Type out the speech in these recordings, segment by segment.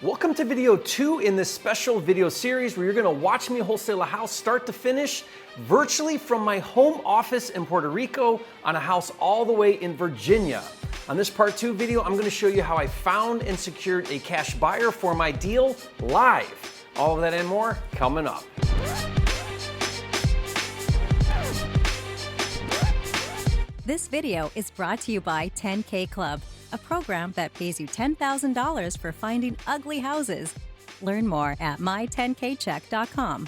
Welcome to video 2 in this special video series where you're going to watch me wholesale a house start to finish virtually from my home office in Puerto Rico on a house all the way in Virginia. On this part 2 video, I'm going to show you how I found and secured a cash buyer for my deal live. All of that and more coming up. This video is brought to you by 10K Club, a program that pays you $10,000 for finding ugly houses. Learn more at my10kcheck.com.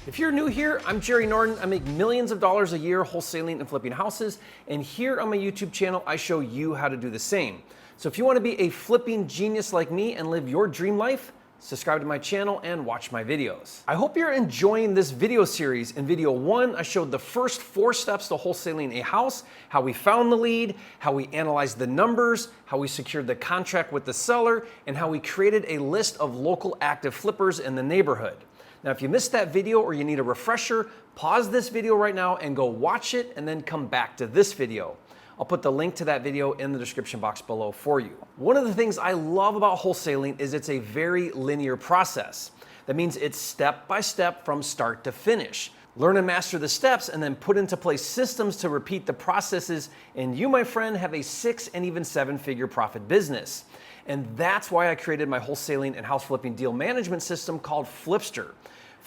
If you're new here, I'm Jerry Norton. I make millions of dollars a year wholesaling and flipping houses. And here on my YouTube channel, I show you how to do the same. So if you want to be a flipping genius like me and live your dream life, subscribe to my channel and watch my videos. I hope you're enjoying this video series. In video 1, I showed the first 4 steps to wholesaling a house, how we found the lead, how we analyzed the numbers, how we secured the contract with the seller, and how we created a list of local active flippers in the neighborhood. Now, if you missed that video or you need a refresher, pause this video right now and go watch it and then come back to this video. I'll put the link to that video in the description box below for you. One of the things I love about wholesaling is it's a very linear process. That means it's step by step from start to finish. Learn and master the steps and then put into place systems to repeat the processes, and you, my friend, have a 6 and even 7-figure profit business. And that's why I created my wholesaling and house flipping deal management system called Flipster.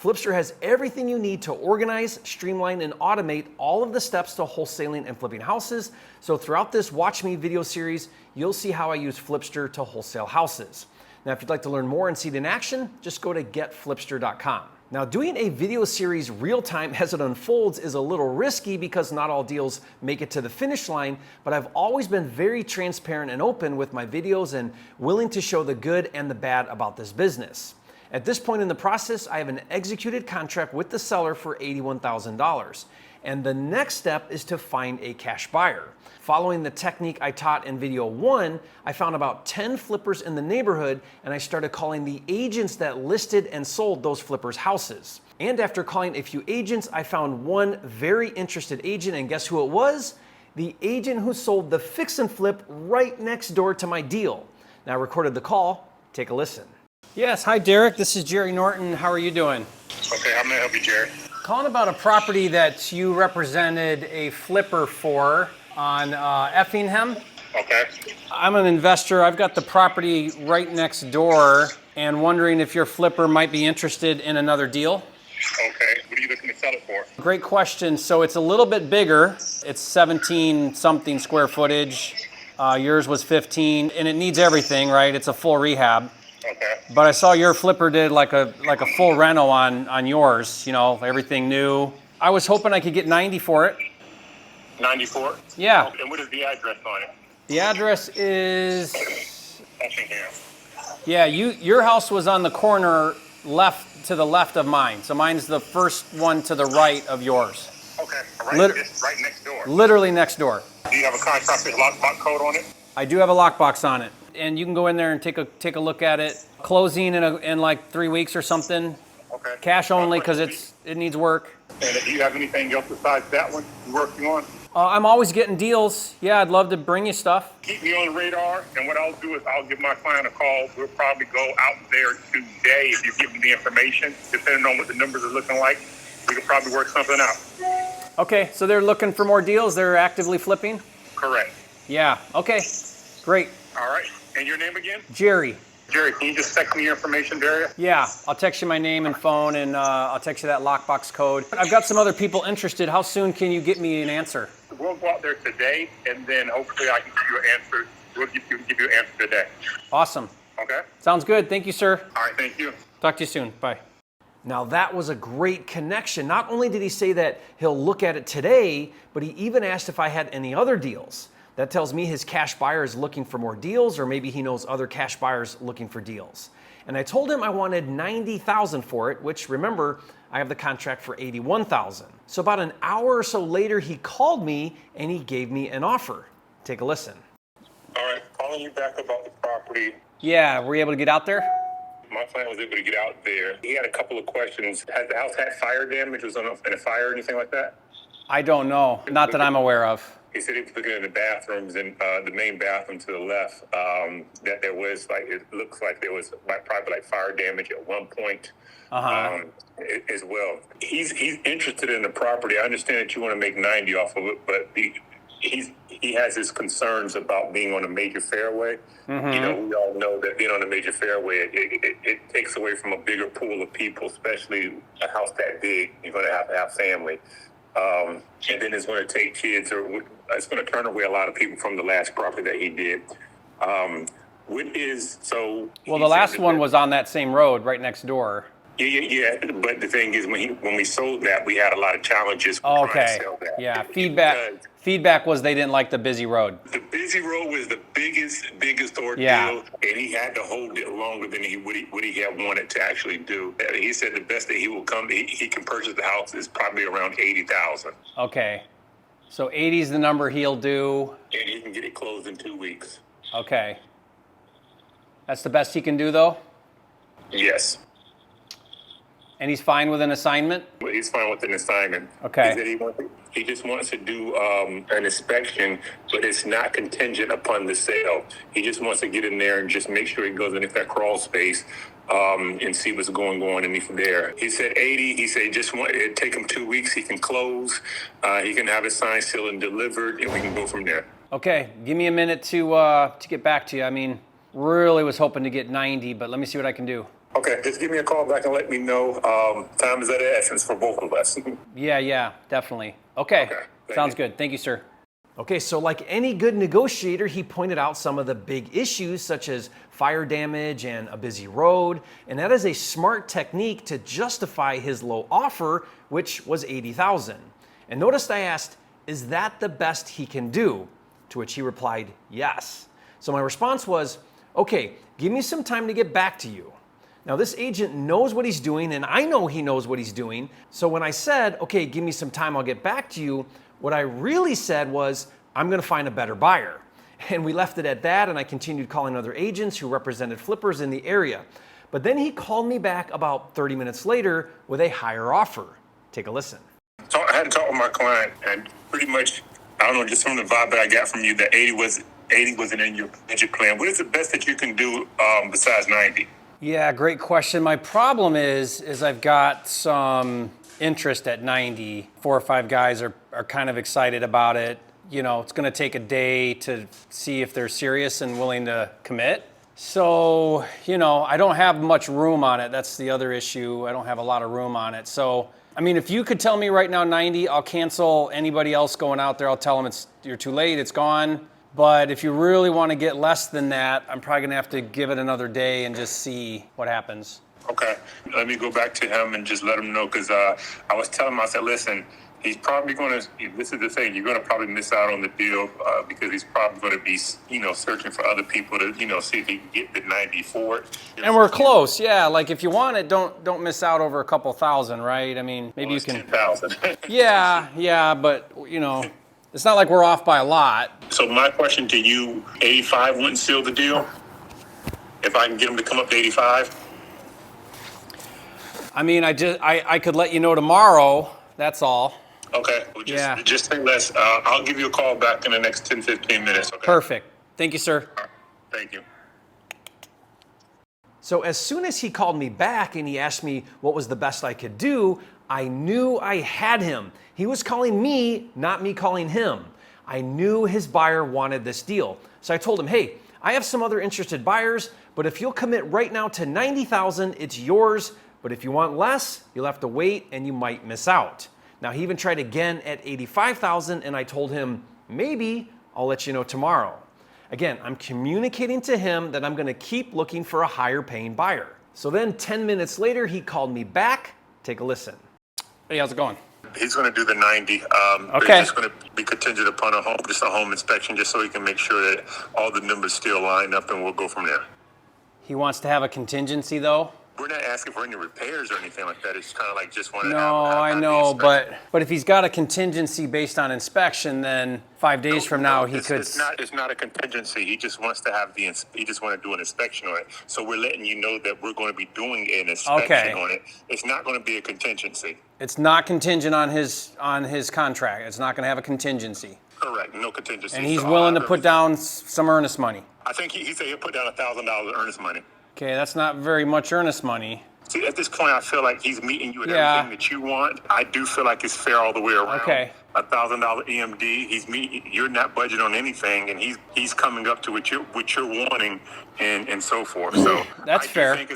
Flipster has everything you need to organize, streamline, and automate all of the steps to wholesaling and flipping houses. So throughout this Watch Me video series, you'll see how I use Flipster to wholesale houses. Now, if you'd like to learn more and see it in action, just go to getflipster.com. Now, doing a video series real time as it unfolds is a little risky because not all deals make it to the finish line, but I've always been very transparent and open with my videos and willing to show the good and the bad about this business. At this point in the process, I have an executed contract with the seller for $81,000. And the next step is to find a cash buyer. Following the technique I taught in video 1, I found about 10 flippers in the neighborhood and I started calling the agents that listed and sold those flippers' houses. And after calling a few agents, I found one very interested agent, and guess who it was? The agent who sold the fix and flip right next door to my deal. Now I recorded the call. Take a listen. Yes, hi Derek, this is Jerry Norton. How are you doing? Okay, how may I help you, Jerry? Calling about a property that you represented a flipper for on Effingham. Okay. I'm an investor. I've got the property right next door and wondering if your flipper might be interested in another deal. Okay, what are you looking to sell it for? Great question. So it's a little bit bigger. It's 17 something square footage. Yours was 15, and it needs everything, right? It's a full rehab. Okay. But I saw your flipper did like a full reno on yours, you know, everything new. I was hoping I could get 90 for it. 94? Yeah. Okay, and what is the address on it? The address is, Effingham. yeah, your house was on the corner to the left of mine. So mine's the first one to the right of yours. Okay, right next door. Literally next door. Do you have a contract with lockbox code on it? I do have a lockbox on it. And you can go in there and take a look at it. Closing in like 3 weeks or something. Okay. Cash only because it needs work. And do you have anything else besides that one you're working on? I'm always getting deals. Yeah, I'd love to bring you stuff. Keep me on the radar, and what I'll do is I'll give my client a call. We'll probably go out there today if you give me the information. Depending on what the numbers are looking like, we could probably work something out. Okay, so they're looking for more deals. They're actively flipping? Correct. Yeah, okay, great. All right, and your name again? Jerry. Jerry, can you just text me your information, Jerry? Yeah, I'll text you my name and phone, and I'll text you that lockbox code. I've got some other people interested. How soon can you get me an answer? We'll go out there today, and then hopefully I can give you an answer. We'll give you an answer today. Awesome. Okay? Sounds good. Thank you, sir. All right, thank you. Talk to you soon. Bye. Now that was a great connection. Not only did he say that he'll look at it today, but he even asked if I had any other deals. That tells me his cash buyer is looking for more deals, or maybe he knows other cash buyers looking for deals. And I told him I wanted $90,000 for it, which, remember, I have the contract for $81,000. So about an hour or so later, he called me and he gave me an offer. Take a listen. All right, calling you back about the property. Yeah, were you able to get out there? My client was able to get out there. He had a couple of questions. Has the house had fire damage? Was in a fire or anything like that? I don't know. Not that I'm aware of. He said he was looking at the bathrooms and the main bathroom to the left. That there was it looks like there was probably fire damage at one point. As well. He's interested in the property. I understand that you want to make 90 off of it, but he has his concerns about being on a major fairway. Mm-hmm. We all know that being on a major fairway, it takes away from a bigger pool of people, especially a house that big. You're going to have family. And then it's going to take kids, or it's going to turn away a lot of people from the last property that he did. The last one was on that same road right next door. Yeah. But the thing is, when we sold that, we had a lot of challenges. Trying to sell that. Yeah. Feedback was they didn't like the busy road. The busy road was the biggest ordeal, and he had to hold it longer than what he had wanted to actually do. He said the best that he will come, he can purchase the house is probably around $80,000. Okay, so 80 is the number he'll do, and he can get it closed in 2 weeks. Okay, that's the best he can do, though. Yes. And he's fine with an assignment? He's fine with an assignment. Okay. He said he just wants to do an inspection, but it's not contingent upon the sale. He just wants to get in there and just make sure he goes into that crawl space and see what's going on in there. He said 80. He said it'd take him 2 weeks. He can close. He can have it signed, sealed, and delivered, and we can go from there. Okay. Give me a minute to get back to you. I mean, really was hoping to get 90, but let me see what I can do. Okay, just give me a call back and let me know. Time is of the essence for both of us. Yeah, definitely. Okay. Sounds good. Thank you, sir. Okay, so like any good negotiator, he pointed out some of the big issues such as fire damage and a busy road, and that is a smart technique to justify his low offer, which was $80,000. And notice I asked, is that the best he can do? To which he replied, yes. So my response was, okay, give me some time to get back to you. Now, this agent knows what he's doing, and I know he knows what he's doing. So when I said, okay, give me some time, I'll get back to you, what I really said was, I'm going to find a better buyer. And we left it at that, and I continued calling other agents who represented flippers in the area. But then he called me back about 30 minutes later with a higher offer. Take a listen. So I had to talk with my client, and pretty much, I don't know, just from the vibe that I got from you, that 80 wasn't in your budget plan. What is the best that you can do besides 90? Yeah, great question. My problem is I've got some interest at 90. 4 or 5 guys are kind of excited about it. It's going to take a day to see if they're serious and willing to commit. So, I don't have much room on it. That's the other issue. I don't have a lot of room on it. So, I mean, if you could tell me right now 90, I'll cancel anybody else going out there. I'll tell them you're too late, it's gone. But if you really want to get less than that, I'm probably going to have to give it another day and just see what happens. Okay. Let me go back to him and just let him know, because I was telling him, I said, listen, he's probably going to, this is the thing, you're going to probably miss out on the deal because he's probably going to be, searching for other people to, see if he can get the 90 for it. And we're close, yeah. Like if you want it, don't miss out over a couple thousand, right? I mean, maybe you can. 10,000. Yeah, but it's not like we're off by a lot. So my question to you, 85 wouldn't seal the deal? If I can get him to come up to 85? I mean, I could let you know tomorrow. That's all. Okay. Well, just say less. I'll give you a call back in the next 10, 15 minutes. Okay? Perfect. Thank you, sir. Right. Thank you. So as soon as he called me back and he asked me what was the best I could do, I knew I had him. He was calling me, not me calling him. I knew his buyer wanted this deal. So I told him, hey, I have some other interested buyers, but if you'll commit right now to 90,000, it's yours. But if you want less, you'll have to wait and you might miss out. Now he even tried again at 85,000 and I told him, maybe I'll let you know tomorrow. Again, I'm communicating to him that I'm gonna keep looking for a higher paying buyer. So then 10 minutes later, he called me back. Take a listen. Hey, how's it going? He's going to do the 90. Okay. It's just going to be contingent upon a home inspection, just so he can make sure that all the numbers still line up, and we'll go from there. He wants to have a contingency, though? we're not asking for any repairs or anything like that. It's kind of like just want to No, I know, but if he's got a contingency based on inspection, then 5 days from now he could. It's not a contingency. He just wants to have he just want to do an inspection on it. So we're letting you know that we're going to be doing an inspection on it. It's not going to be a contingency. It's not contingent on his contract. It's not going to have a contingency. Correct, no contingency. And he's willing to put down some earnest money. I think he said he'll put down $1,000 earnest money. Okay, that's not very much earnest money. See, at this point, I feel like he's meeting you with everything that you want. I do feel like it's fair all the way around. Okay. $1,000 EMD. You're not budgeting on anything, and he's coming up to what you're wanting, and so forth. So that's fair.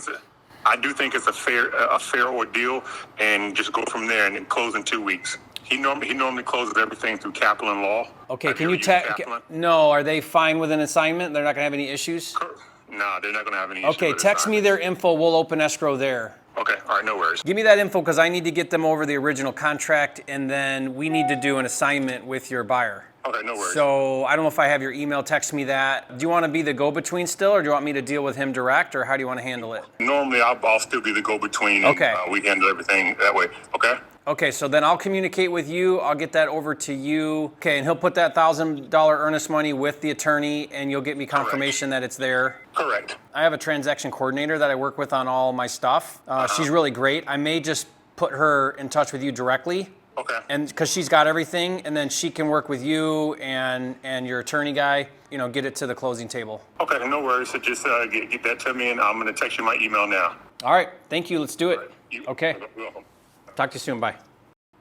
I do think it's a fair ordeal, and just go from there and then close in 2 weeks. He normally closes everything through Kaplan Law. Okay, can you No, are they fine with an assignment? They're not going to have any issues? No, they're not going to have any issues. Okay, text me their info. We'll open escrow there. Okay, all right, no worries. Give me that info because I need to get them over the original contract, and then we need to do an assignment with your buyer. Okay, no worries. So I don't know if I have your email. Text me that. Do you want to be the go-between still, or do you want me to deal with him direct, or how do you want to handle it? Normally, I'll still be the go-between. Okay. And, we handle everything that way. Okay. Okay, so then I'll communicate with you. I'll get that over to you. Okay, and he'll put that $1,000 earnest money with the attorney, and you'll get me confirmation that it's there. Correct. I have a transaction coordinator that I work with on all my stuff. She's really great. I may just put her in touch with you directly. Okay. And because she's got everything, and then she can work with you and your attorney guy, get it to the closing table. Okay, no worries. So just get that to me, and I'm going to text you my email now. All right, thank you. Let's do it. Okay. You're welcome. Talk to you soon. Bye.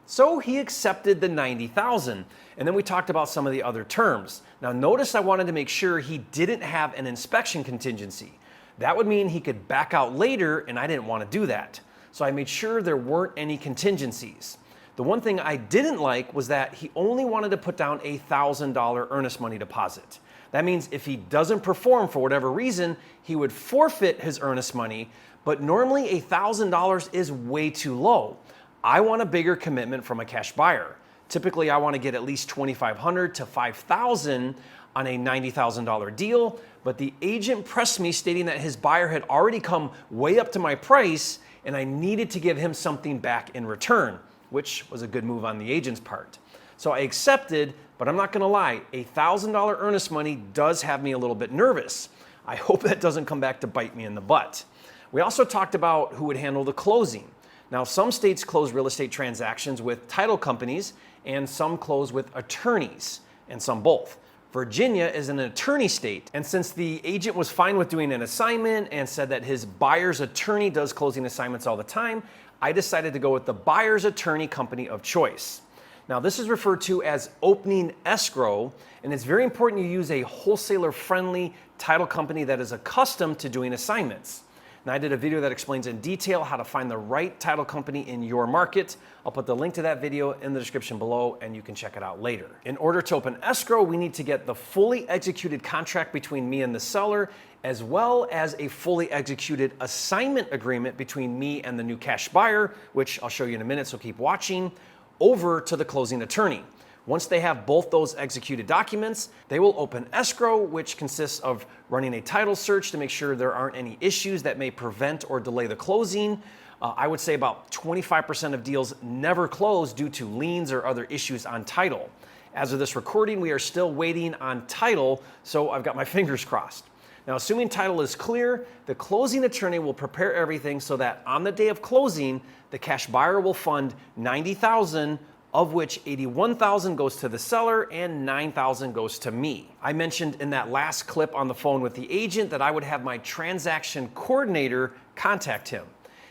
So he accepted the $90,000, and then we talked about some of the other terms. Now notice I wanted to make sure he didn't have an inspection contingency. That would mean he could back out later, and I didn't want to do that. So I made sure there weren't any contingencies. The one thing I didn't like was that he only wanted to put down a $1,000 earnest money deposit. That means if he doesn't perform for whatever reason, he would forfeit his earnest money, but normally $1,000 is way too low. I want a bigger commitment from a cash buyer. Typically, I want to get at least $2,500 to $5,000 on a $90,000 deal, but the agent pressed me stating that his buyer had already come way up to my price and I needed to give him something back in return, which was a good move on the agent's part. So I accepted, but I'm not going to lie, $1,000 earnest money does have me a little bit nervous. I hope that doesn't come back to bite me in the butt. We also talked about who would handle the closing. Now, some states close real estate transactions with title companies, and some close with attorneys, and some both. Virginia is an attorney state, and since the agent was fine with doing an assignment and said that his buyer's attorney does closing assignments all the time, I decided to go with the buyer's attorney company of choice. Now, this is referred to as opening escrow, and it's very important you use a wholesaler-friendly title company that is accustomed to doing assignments. Now, I did a video that explains in detail how to find the right title company in your market. I'll put the link to that video in the description below, and you can check it out later. In order to open escrow, we need to get the fully executed contract between me and the seller, as well as a fully executed assignment agreement between me and the new cash buyer, which I'll show you in a minute, so keep watching, over to the closing attorney. Once they have both those executed documents, they will open escrow, which consists of running a title search to make sure there aren't any issues that may prevent or delay the closing. I would say about 25% of deals never close due to liens or other issues on title. As of this recording, we are still waiting on title, so I've got my fingers crossed. Now, assuming title is clear, the closing attorney will prepare everything so that on the day of closing, the cash buyer will fund $90,000, of which $81,000 goes to the seller and $9,000 goes to me. I mentioned in that last clip on the phone with the agent that I would have my transaction coordinator contact him.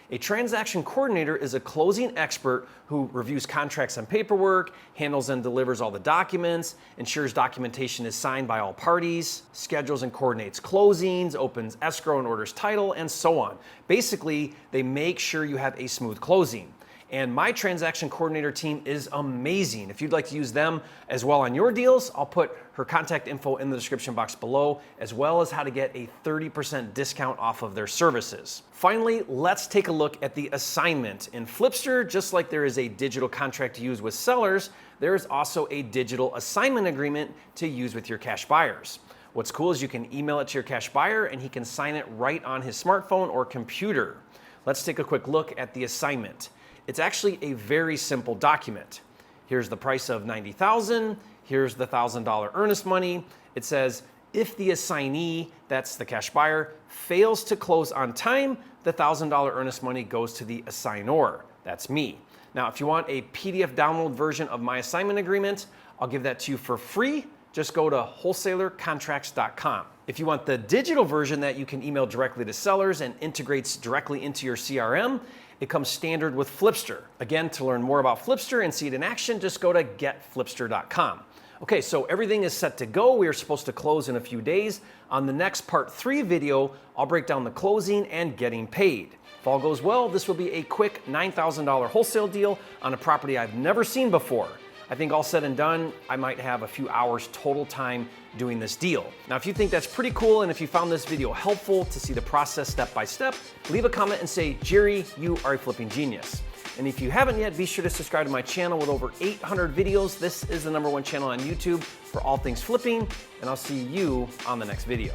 A transaction coordinator is a closing expert who reviews contracts and paperwork, handles and delivers all the documents, ensures documentation is signed by all parties, schedules and coordinates closings, opens escrow and orders title, and so on. Basically, they make sure you have a smooth closing. And my transaction coordinator team is amazing. If you'd like to use them as well on your deals, I'll put her contact info in the description box below, as well as how to get a 30% discount off of their services. Finally, let's take a look at the assignment. In Flipster, just like there is a digital contract to use with sellers, there is also a digital assignment agreement to use with your cash buyers. What's cool is you can email it to your cash buyer and he can sign it right on his smartphone or computer. Let's take a quick look at the assignment. It's actually a very simple document. Here's the price of $90,000. Here's the $1,000 earnest money. It says, if the assignee, that's the cash buyer, fails to close on time, the $1,000 earnest money goes to the assignor. That's me. Now, if you want a PDF download version of my assignment agreement, I'll give that to you for free. Just go to wholesalercontracts.com. If you want the digital version that you can email directly to sellers and integrates directly into your CRM, it comes standard with Flipster. Again, to learn more about Flipster and see it in action, just go to getflipster.com. Okay, so everything is set to go. We are supposed to close in a few days. On the next part 3 video, I'll break down the closing and getting paid. If all goes well, this will be a quick $9,000 wholesale deal on a property I've never seen before. I think all said and done, I might have a few hours total time doing this deal. Now, if you think that's pretty cool and if you found this video helpful to see the process step by step, leave a comment and say, Jerry, you are a flipping genius. And if you haven't yet, be sure to subscribe to my channel with over 800 videos. This is the #1 channel on YouTube for all things flipping, and I'll see you on the next video.